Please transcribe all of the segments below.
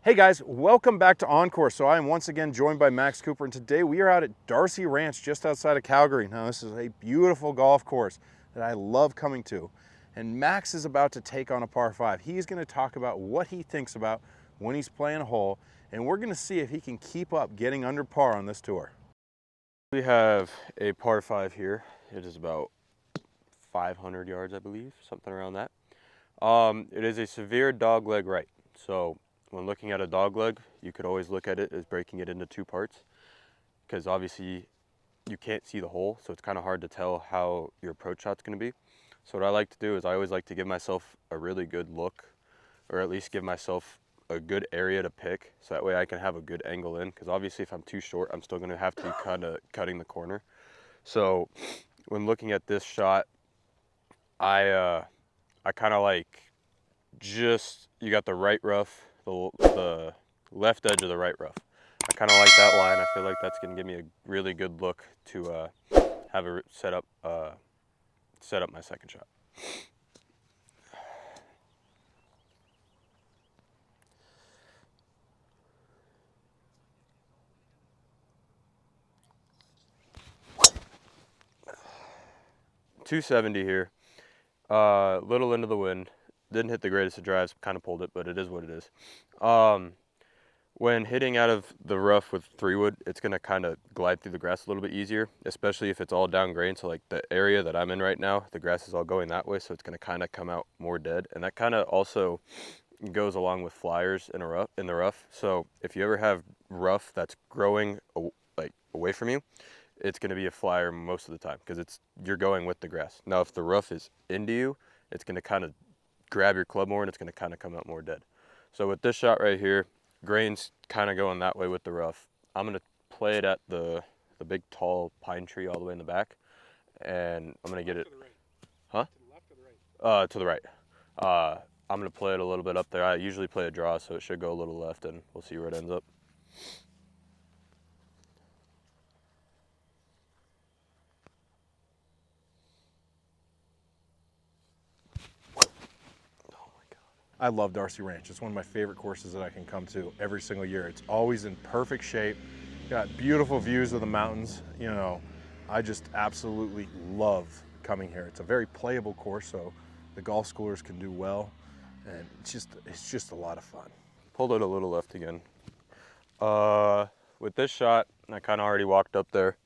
Hey guys, welcome back to Encore. So I am once again joined by Max Cooper, and today we are out at Darcy Ranch just outside of Calgary. Now this is a beautiful golf course that I love coming to, and Max is about to take on a par 5. He's going to talk about what he thinks about when he's playing a hole, and we're going to see if he can keep up getting under par on this tour. We have a par 5 here. It is about 500 yards, I believe, something around that. It is a severe dogleg right. So when looking at a dogleg, you could always look at it as breaking it into two parts, because obviously you can't see the hole, so it's kind of hard to tell how your approach shot's going to be. So what I like to do is I always like to give myself a really good look, or at least give myself a good area to pick, so that way I can have a good angle in, because obviously if I'm too short, I'm still going to have to be kind of cutting the corner. So when looking at this shot, I kind of like, just, you got the right rough, the left edge of the right rough. I kind of like that line. I feel like that's going to give me a really good look to have a set up my second shot. .270 here. Little into the wind. Didn't hit the greatest of drives. Kind of pulled it, but it is what it is. When hitting out of the rough with 3-wood, it's going to kind of glide through the grass a little bit easier, especially if it's all down grain. So like the area that I'm in right now, the grass is all going that way, so it's going to kind of come out more dead. And that kind of also goes along with flyers in the rough. So if you ever have rough that's growing like away from you, it's going to be a flyer most of the time, because you're going with the grass. Now if the rough is into you, it's going to kind of grab your club more, and it's going to kind of come out more dead. So with this shot right here, grain's kind of going that way with the rough. I'm going to play it at the big tall pine tree all the way in the back, and I'm going to get it. Huh? To the left or the right? To the right. I'm going to play it a little bit up there. I usually play a draw, so it should go a little left, and we'll see where it ends up. I love Darcy Ranch. It's one of my favorite courses that I can come to every single year. It's always in perfect shape. Got beautiful views of the mountains. You know, I just absolutely love coming here. It's a very playable course, so the golf schoolers can do well, and it's just a lot of fun. Pulled it a little left again. With this shot, I kind of already walked up there.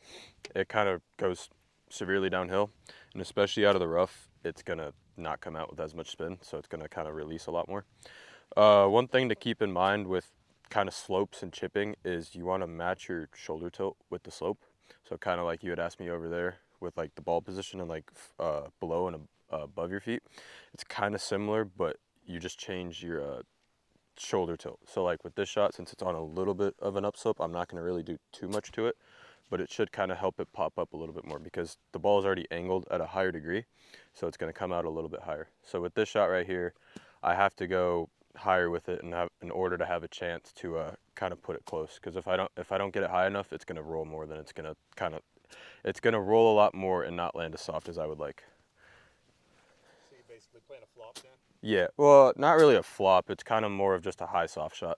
It kind of goes severely downhill, and especially out of the rough, it's gonna not come out with as much spin, so it's gonna kind of release a lot more. One thing to keep in mind with kind of slopes and chipping is you want to match your shoulder tilt with the slope. So kind of like you had asked me over there with like the ball position and like below and above your feet. It's kind of similar, but you just change your shoulder tilt. So like with this shot, since it's on a little bit of an upslope, I'm not going to really do too much to it, but it should kind of help it pop up a little bit more, because the ball is already angled at a higher degree, so it's going to come out a little bit higher. So with this shot right here, I have to go higher with it in order to have a chance to kind of put it close, because if I don't get it high enough, it's going to roll more than it's going to roll a lot more and not land as soft as I would like. So you're basically playing a flop then? Yeah, well, not really a flop. It's kind of more of just a high soft shot.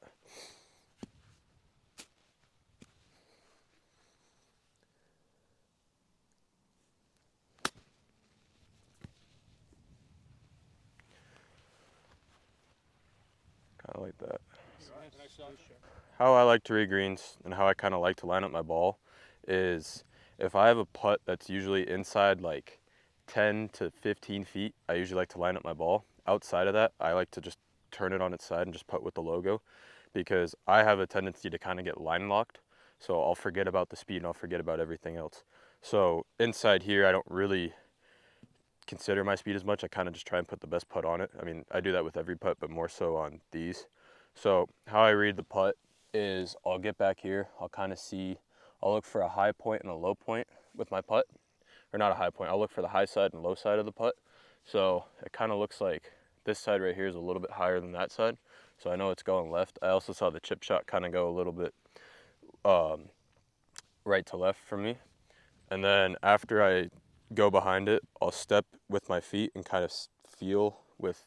Kind of like that. How I like to read greens and how I kind of like to line up my ball is, if I have a putt that's usually inside like 10 to 15 feet, I usually like to line up my ball. Outside of that, I like to just turn it on its side and just putt with the logo, because I have a tendency to kind of get line locked. So I'll forget about the speed and I'll forget about everything else. So inside here, I don't really consider my speed as much. I kind of just try and put the best putt on it. I mean, I do that with every putt, but more so on these. So how I read the putt is, I'll get back here, I'll kind of see, I'll look for a high point and a low point with my putt, or not a high point, I'll look for the high side and low side of the putt. So it kind of looks like this side right here is a little bit higher than that side, so I know it's going left. I also saw the chip shot kind of go a little bit right to left from me, and then after I go behind it, I'll step with my feet and kind of feel with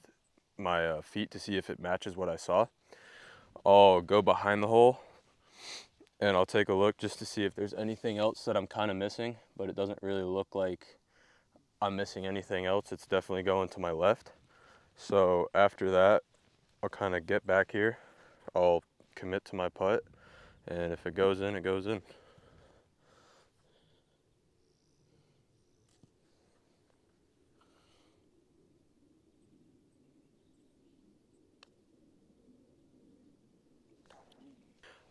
my feet to see if it matches what I saw. I'll go behind the hole and I'll take a look just to see if there's anything else that I'm kind of missing, but it doesn't really look like I'm missing anything else. It's definitely going to my left. So after that, I'll kind of get back here. I'll commit to my putt, and if it goes in, it goes in.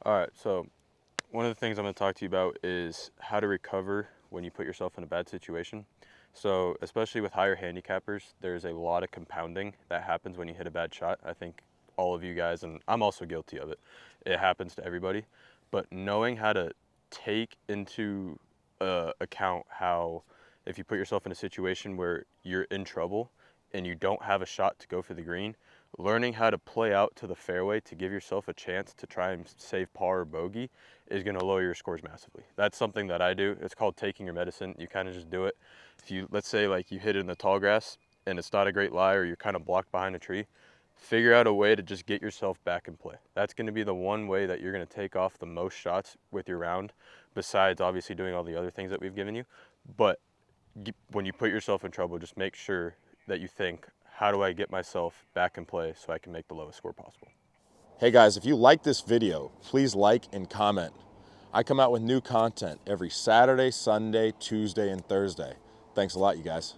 All right, so one of the things I'm going to talk to you about is how to recover when you put yourself in a bad situation. So especially with higher handicappers, there's a lot of compounding that happens when you hit a bad shot. I think all of you guys, and I'm also guilty of it, it happens to everybody. But knowing how to take into account how if you put yourself in a situation where you're in trouble and you don't have a shot to go for the green, learning how to play out to the fairway to give yourself a chance to try and save par or bogey is going to lower your scores massively. That's something that I do. It's called taking your medicine. You kind of just do it. If you, let's say like you hit it in the tall grass and it's not a great lie, or you're kind of blocked behind a tree, figure out a way to just get yourself back in play. That's going to be the one way that you're going to take off the most shots with your round, besides obviously doing all the other things that we've given you. But when you put yourself in trouble, just make sure that you think, how do I get myself back in play so I can make the lowest score possible? Hey guys, if you like this video, please like and comment. I come out with new content every Saturday, Sunday, Tuesday, and Thursday. Thanks a lot, you guys.